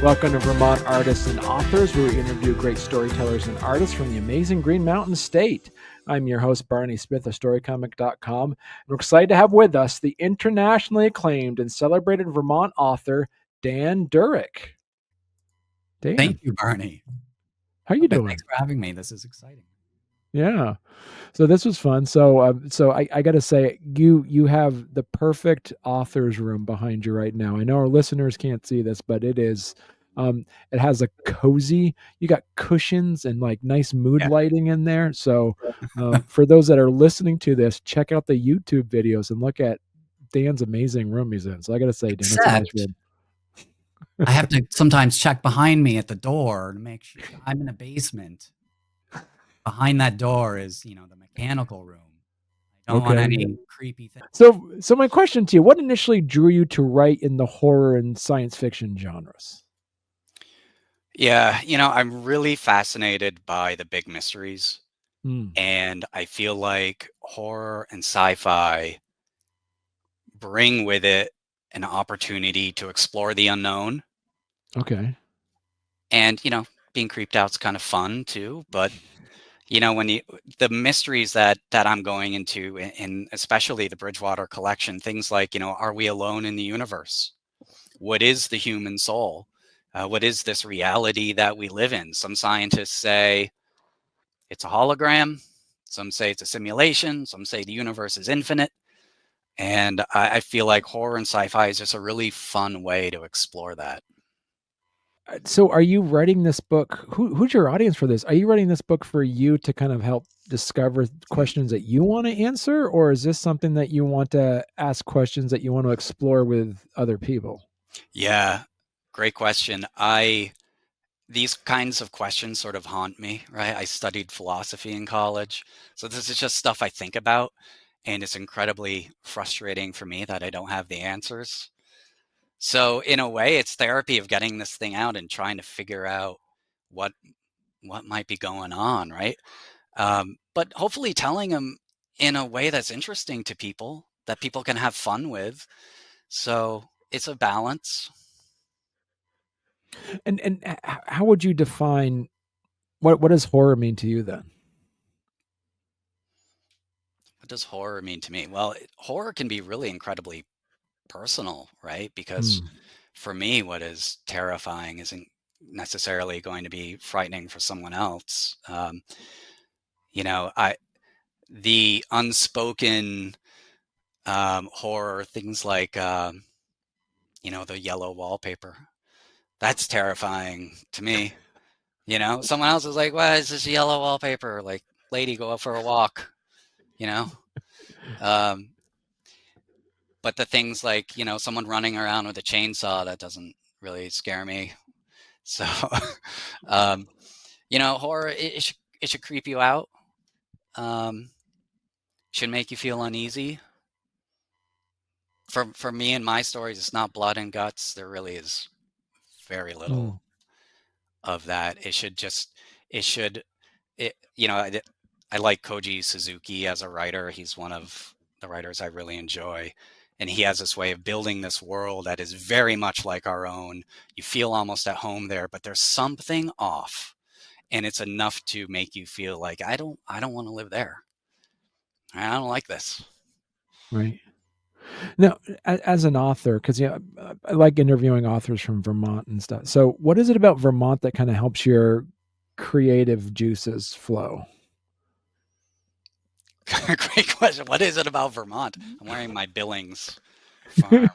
Welcome to Vermont Artists and Authors, where we interview great storytellers and artists from the amazing Green Mountain State. I'm your host, Barney Smith of Storycomic.com, and we're excited to have with us the internationally acclaimed and celebrated Vermont author, Dan Durick. Dan. Thank you, Barney. How are you doing? Thanks for having me. This is exciting. Yeah. So this was fun. So I got to say, you have the perfect author's room behind you right now. I know our listeners can't see this, but it is. It has a cozy. You got cushions and like nice mood lighting in there. So for those that are listening to this, check out the YouTube videos and look at Dan's amazing room he's in. So I got to say, Dan, it's a nice room. I have to sometimes check behind me at the door to make sure I'm in a basement. Behind that door is, the mechanical room. I don't want any creepy things. So my question to you, what initially drew you to write in the horror and science fiction genres? Yeah, I'm really fascinated by the big mysteries. And I feel like horror and sci-fi bring with it an opportunity to explore the unknown. Okay. And, being creeped out is kind of fun too, but when the mysteries that I'm going into, in especially the Bridgewater Collection, things like, are we alone in the universe? What is the human soul? What is this reality that we live in? Some scientists say it's a hologram. Some say it's a simulation. Some say the universe is infinite. And I feel like horror and sci-fi is just a really fun way to explore that. So are you writing this book? Who's your audience for this? Are you writing this book for you to kind of help discover questions that you want to answer? Or is this something that you want to ask questions that you want to explore with other people? Yeah, great question. These kinds of questions sort of haunt me, right? I studied philosophy in college. So this is just stuff I think about. And it's incredibly frustrating for me that I don't have the answers. So in a way, it's therapy of getting this thing out and trying to figure out what might be going on, right? But hopefully telling them in a way that's interesting to people, that people can have fun with. So it's a balance. And how would you define what does horror mean to you then? What does horror mean to me? Well, horror can be really incredibly personal, right? Because for me, what is terrifying isn't necessarily going to be frightening for someone else. The unspoken horror, things like, the yellow wallpaper, that's terrifying to me. Someone else is like, "Why is this yellow wallpaper? Like, lady, go out for a walk." But the things like, someone running around with a chainsaw, that doesn't really scare me. So, horror, it should creep you out. Should make you feel uneasy. For me and my stories, it's not blood and guts. There really is very little of that. I like Koji Suzuki as a writer. He's one of the writers I really enjoy. And he has this way of building this world that is very much like our own. You feel almost at home there, but there's something off. And it's enough to make you feel like, I don't want to live there. I don't like this. Right. Now, as an author, because I like interviewing authors from Vermont and stuff. So what is it about Vermont that kind of helps your creative juices flow? Great question. What is it about Vermont? I'm wearing my Billings farm.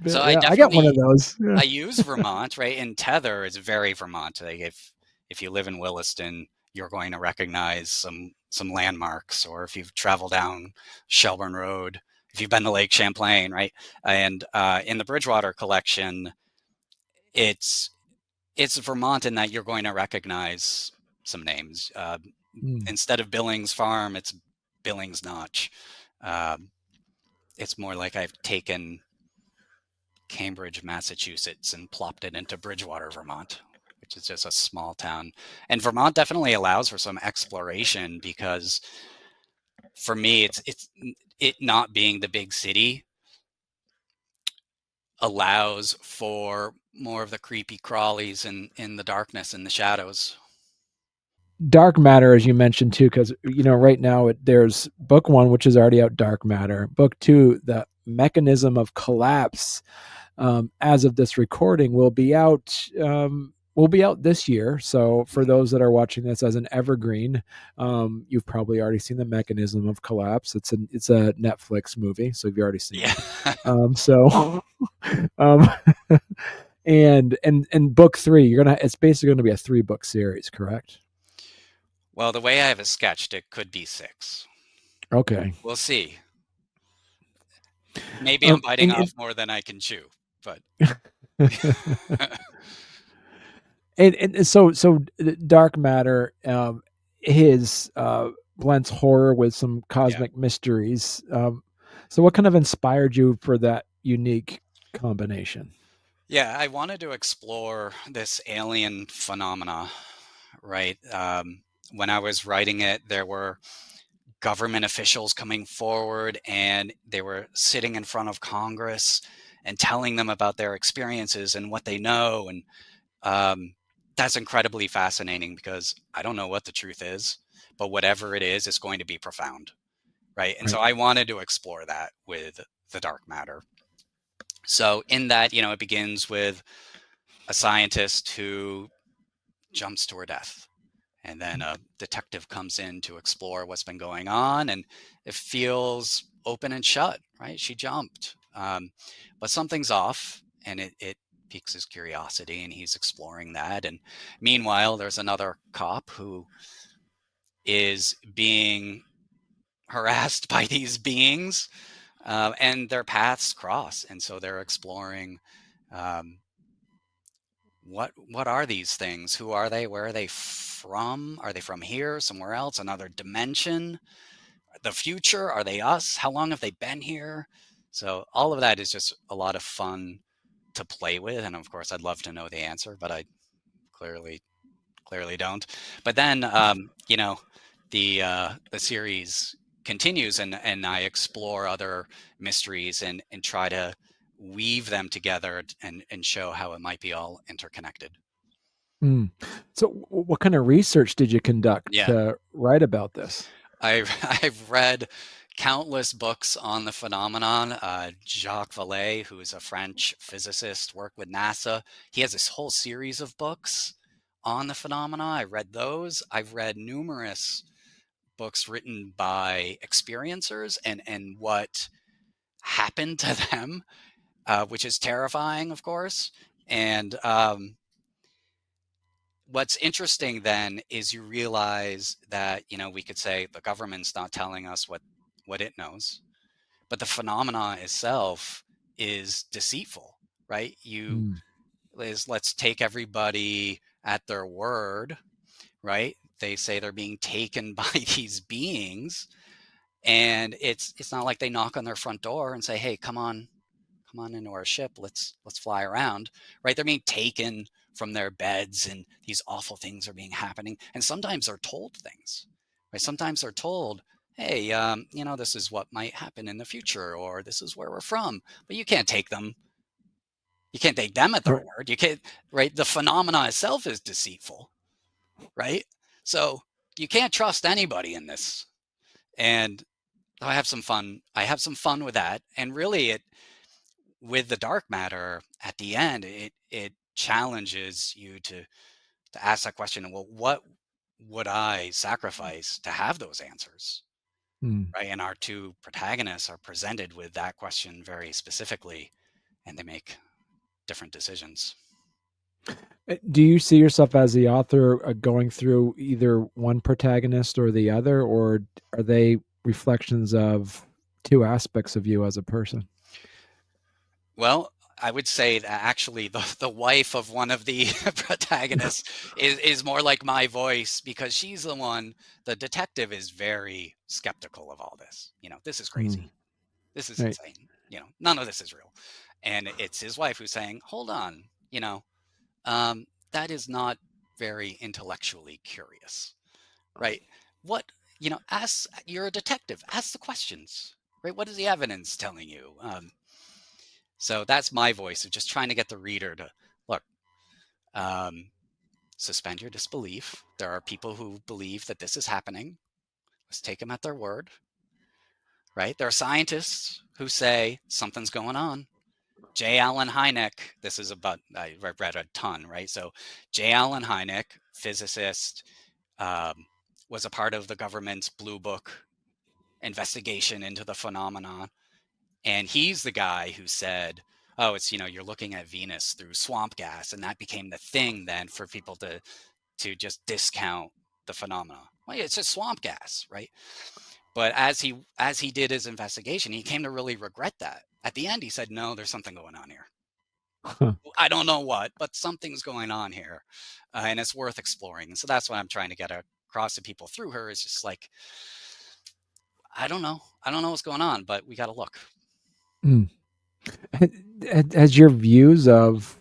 So I got one of those. Yeah. I use Vermont, right? And Tether is very Vermont. Like if you live in Williston, you're going to recognize some landmarks, or if you've traveled down Shelburne Road, if you've been to Lake Champlain, right? And in the Bridgewater Collection, it's Vermont in that you're going to recognize some names. Instead of Billings Farm, it's Billings Notch. It's more like I've taken Cambridge, Massachusetts, and plopped it into Bridgewater, Vermont, which is just a small town. And Vermont definitely allows for some exploration, because for me, it not being the big city, allows for more of the creepy crawlies in the darkness and the shadows. Dark Matter, as you mentioned too, because right now there's book 1, which is already out, Dark Matter. Book 2, The Mechanism of Collapse, as of this recording, will be out. Will be out this year. So for those that are watching this as an evergreen, you've probably already seen The Mechanism of Collapse. It's a Netflix movie, so you've already seen it. So, and book 3, it's basically going to be a 3-book series, correct? Well, the way I have it sketched, it could be 6. Okay. We'll see. Maybe I'm biting off more than I can chew, but. and so Dark Matter, his blends horror with some cosmic mysteries. So what kind of inspired you for that unique combination? Yeah, I wanted to explore this alien phenomena, right? When I was writing it, there were government officials coming forward and they were sitting in front of Congress and telling them about their experiences and what they know. And that's incredibly fascinating because I don't know what the truth is, but whatever it is, it's going to be profound, right? And so I wanted to explore that with the Dark Matter. So in that, it begins with a scientist who jumps to her death. And then a detective comes in to explore what's been going on, and it feels open and shut, right? She jumped. But something's off, and it piques his curiosity, and he's exploring that. And meanwhile, there's another cop who is being harassed by these beings, and their paths cross. And so they're exploring what are these things? Who are they? Where are they from? Are they from here, somewhere else, another dimension? The future? Are they us? How long have they been here? So all of that is just a lot of fun to play with. And of course, I'd love to know the answer, but I clearly don't. But then, the series continues, and I explore other mysteries and try to weave them together and show how it might be all interconnected. So what kind of research did you conduct to write about this? I've read countless books on the phenomenon. Jacques Vallée, who is a French physicist, worked with NASA. He has this whole series of books on the phenomena. I read those. I've read numerous books written by experiencers and what happened to them, which is terrifying, of course. And what's interesting then is you realize that, we could say the government's not telling us what it knows, but the phenomena itself is deceitful, right? Let's take everybody at their word, right? They say they're being taken by these beings, and it's not like they knock on their front door and say, hey, come on into our ship, let's fly around, right? They're being taken from their beds, and these awful things are being happening. And sometimes they're told things, right? Sometimes they're told, hey, this is what might happen in the future, or this is where we're from, but you can't take them. You can't take them at their word. You can't, right? The phenomena itself is deceitful, right? So you can't trust anybody in this. And I have some fun. I have some fun with that. And really with the Dark Matter at the end, it challenges you to ask that question. Well, what would I sacrifice to have those answers? Right. And our two protagonists are presented with that question very specifically, and they make different decisions. Do you see yourself as the author going through either one protagonist or the other, or are they reflections of two aspects of you as a person? Well, I would say that actually the wife of one of the protagonists is more like my voice, because she's the detective is very skeptical of all this. This is crazy. This is insane. None of this is real. And it's his wife who's saying, hold on, that is not very intellectually curious, right? You're a detective, ask the questions, right? What is the evidence telling you? So that's my voice of just trying to get the reader to look, suspend your disbelief. There are people who believe that this is happening. Let's take them at their word, right? There are scientists who say something's going on. J. Allen Hynek, this is about, I read a ton, right? So J. Allen Hynek, physicist, was a part of the government's Blue Book investigation into the phenomenon. And he's the guy who said, oh, it's, you're looking at Venus through swamp gas. And that became the thing then for people to just discount the phenomena. Well, it's just swamp gas, right? But as he did his investigation, he came to really regret that. At the end, he said, no, there's something going on here. Huh. I don't know what, but something's going on here. And it's worth exploring. And so that's what I'm trying to get across to people through her, is just like, I don't know what's going on, but we got to look. Has your views of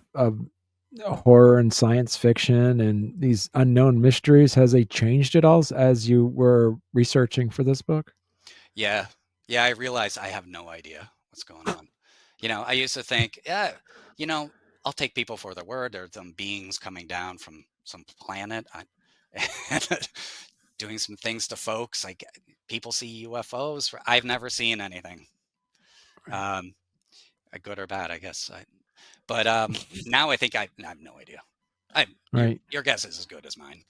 horror and science fiction and these unknown mysteries, has they changed at all as you were researching for this book? Yeah, I realized I have no idea what's going on. I used to think, I'll take people for their word. There's some beings coming down from some planet, doing some things to folks. Like, people see UFOs. I've never seen anything, good or bad, I guess. But now I think I have no idea. Right. Your guess is as good as mine.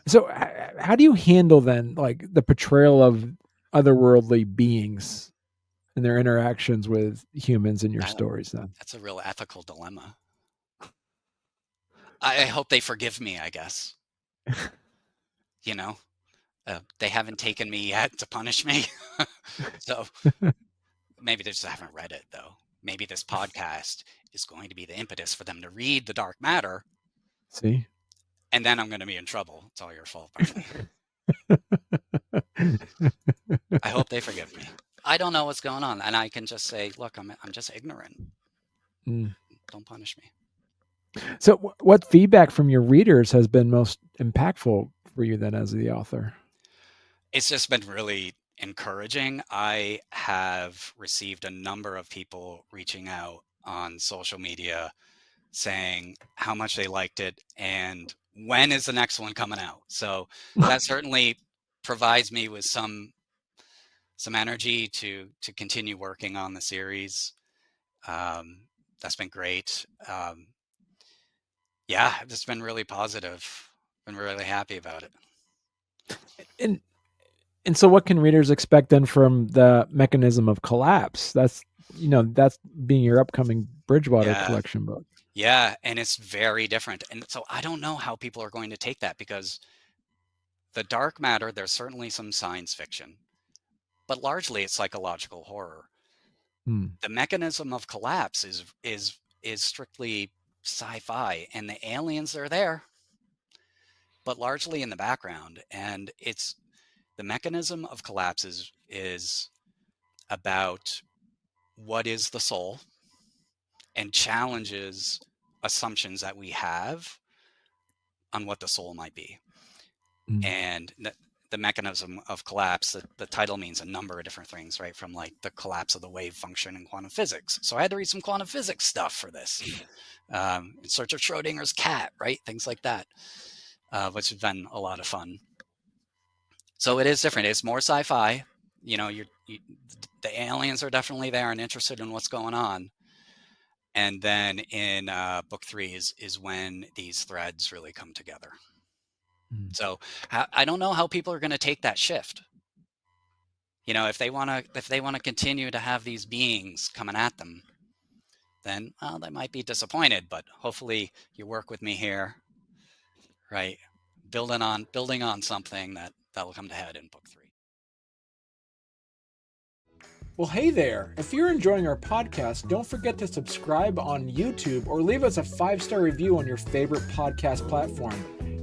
So how do you handle then, like, the portrayal of otherworldly beings and their interactions with humans in your stories then? That's a real ethical dilemma. I hope they forgive me, I guess. They haven't taken me yet to punish me. So maybe they just haven't read it, though. Maybe this podcast is going to be the impetus for them to read The Dark Matter. See? And then I'm going to be in trouble. It's all your fault, Barney. I hope they forgive me. I don't know what's going on. And I can just say, look, I'm just ignorant. Don't punish me. So what feedback from your readers has been most impactful for you then as the author? It's just been really encouraging. I have received a number of people reaching out on social media saying how much they liked it and when is the next one coming out. So that certainly provides me with some energy to continue working on the series. That's been great. Yeah, it's been really positive. Been really happy about it. And so what can readers expect then from the Mechanism of Collapse? That's being your upcoming Bridgewater Collection book. Yeah, and it's very different. And so I don't know how people are going to take that, because the dark matter, there's certainly some science fiction, but largely it's psychological horror. The Mechanism of Collapse is strictly sci-fi, and the aliens are there, but largely in the background. And the Mechanism of Collapse is about what is the soul and challenges assumptions that we have on what the soul might be. And the Mechanism of Collapse, the title means a number of different things, right? From like the collapse of the wave function in quantum physics. So I had to read some quantum physics stuff for this. In search of Schrodinger's cat, right? Things like that, which has been a lot of fun. So it is different. It's more sci-fi. The aliens are definitely there and interested in what's going on. And then in book 3 is when these threads really come together. So I don't know how people are going to take that shift. If they want to continue to have these beings coming at them, then they might be disappointed. But hopefully you work with me here, right? Building on something that will come to head in book 3. Well, hey there. If you're enjoying our podcast, don't forget to subscribe on YouTube or leave us a 5-star review on your favorite podcast platform.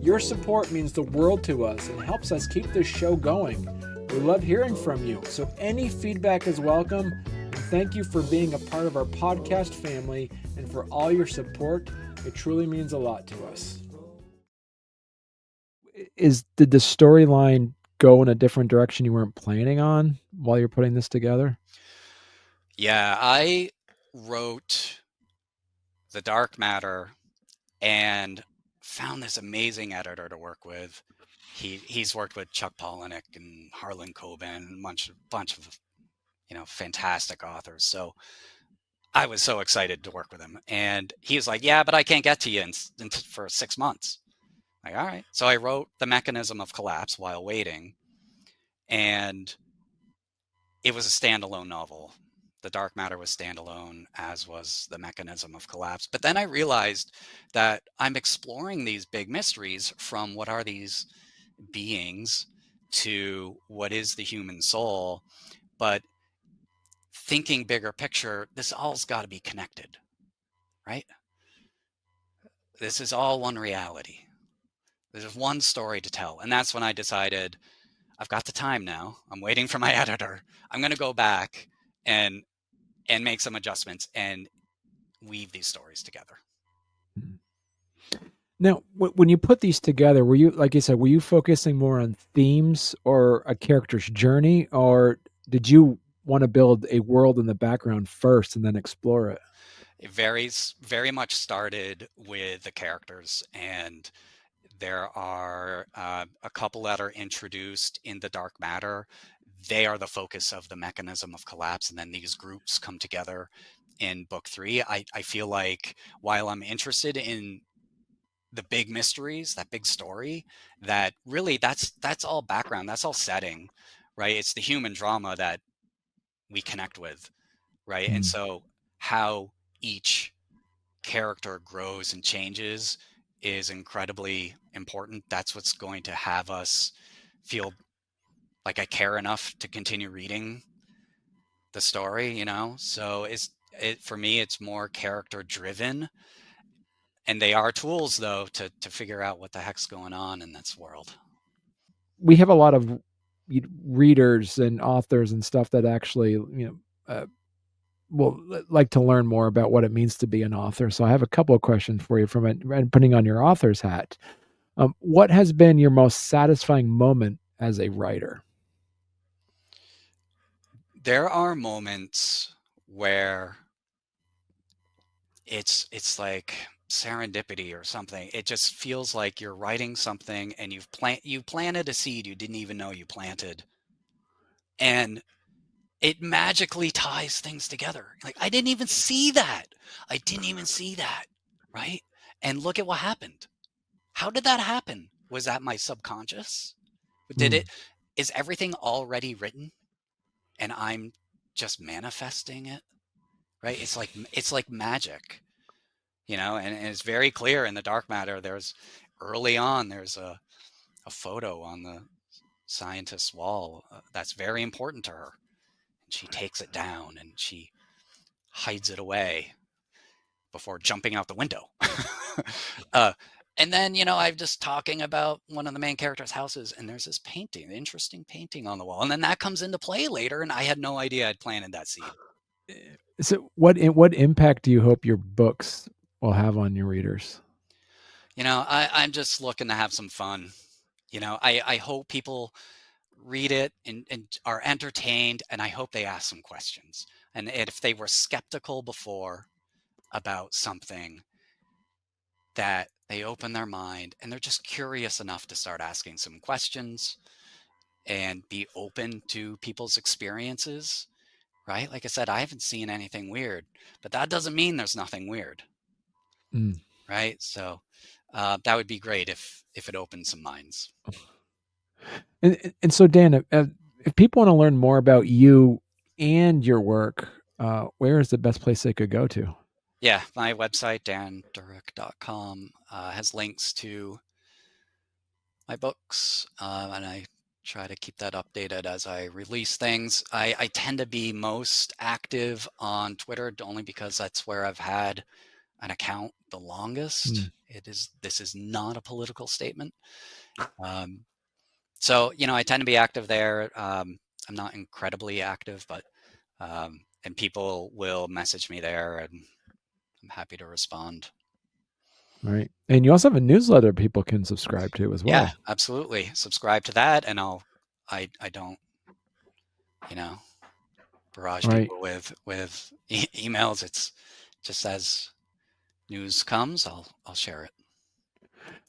Your support means the world to us and helps us keep this show going. We love hearing from you, so any feedback is welcome. And thank you for being a part of our podcast family and for all your support. It truly means a lot to us. Did the storyline go in a different direction you weren't planning on while you're putting this together? Yeah, I wrote The Dark Matter and found this amazing editor to work with. He's worked with Chuck Palahniuk and Harlan Coben and a bunch of fantastic authors. So I was so excited to work with him, and he was like, "Yeah, but I can't get to you for 6 months." Like, all right. So I wrote The Mechanism of Collapse while waiting, and it was a standalone novel. The Dark Matter was standalone, as was The Mechanism of Collapse. But then I realized that I'm exploring these big mysteries, from what are these beings to what is the human soul. But thinking bigger picture, this all's got to be connected, right? This is all one reality. There's one story to tell. And that's when I decided, I've got the time now. I'm waiting for my editor. I'm going to go back and make some adjustments and weave these stories together. Now, when you put these together, were you, like you said, were you focusing more on themes or a character's journey, or did you want to build a world in the background first and then explore it? It very much started with the characters, and there are a couple that are introduced in The Dark Matter. They are the focus of The Mechanism of Collapse, and then these groups come together in book 3. I feel like while I'm interested in the big mysteries, that big story, that really that's all background, that's all setting, right? It's the human drama that we connect with, right? And so how each character grows and changes is incredibly important. That's what's going to have us feel like I care enough to continue reading the story, So for me, it's more character driven. And they are tools, though, to figure out what the heck's going on in this world. We have a lot of readers and authors and stuff that actually, will like to learn more about what it means to be an author. So I have a couple of questions for you from it, and putting on your author's hat. What has been your most satisfying moment as a writer? There are moments where it's like serendipity or something. It just feels like you're writing something and you planted a seed you didn't even know you planted, and it magically ties things together. Like, I didn't even see that, right? And look at what happened. How did that happen? Was that my subconscious? Is everything already written and I'm just manifesting it, right? It's like magic, and it's very clear in The Dark Matter. There's a photo on the scientist's wall that's very important to her, and she takes it down and she hides it away before jumping out the window. And then, I'm just talking about one of the main characters' houses, and there's this interesting painting on the wall. And then that comes into play later, and I had no idea I'd planted that seed. So what impact do you hope your books will have on your readers? I'm just looking to have some fun. I hope people read it and are entertained, and I hope they ask some questions. And if they were skeptical before about something, that they open their mind and they're just curious enough to start asking some questions and be open to people's experiences, right? Like I said, I haven't seen anything weird, but that doesn't mean there's nothing weird, right? So that would be great if it opens some minds. And so, Dan, if people want to learn more about you and your work, where is the best place they could go to? Yeah, my website, dandurick.com, has links to my books, and I try to keep that updated as I release things. I tend to be most active on Twitter, only because that's where I've had an account the longest. This is not a political statement. So, I tend to be active there. I'm not incredibly active, but and people will message me there, and I'm happy to respond. All right. And you also have a newsletter people can subscribe to as well. Yeah, absolutely. Subscribe to that, and I don't, barrage Right. people with emails. It's just as news comes, I'll share it.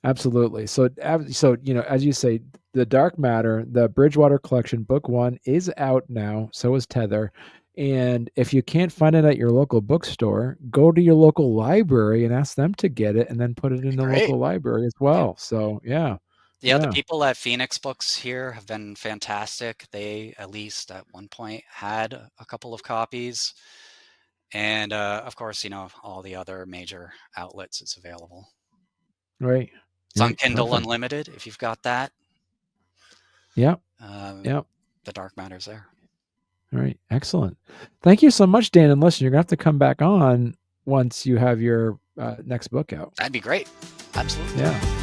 Absolutely. So, as you say, the Dark Matter, the Bridgewater Collection, Book 1 is out now. So is Tether. And if you can't find it at your local bookstore, go to your local library and ask them to get it, and then put it in the Great. local library as well. So, yeah. Yeah, the people at Phoenix Books here have been fantastic. They, at least at one point, had a couple of copies. And of course, all the other major outlets it's available. Right. It's on Right. Kindle Perfect. Unlimited if you've got that. Yep. Yep. The Dark Matter's there. All right. Excellent. Thank you so much, Dan. And listen, you're going to have to come back on once you have your next book out. That'd be great. Absolutely. Yeah.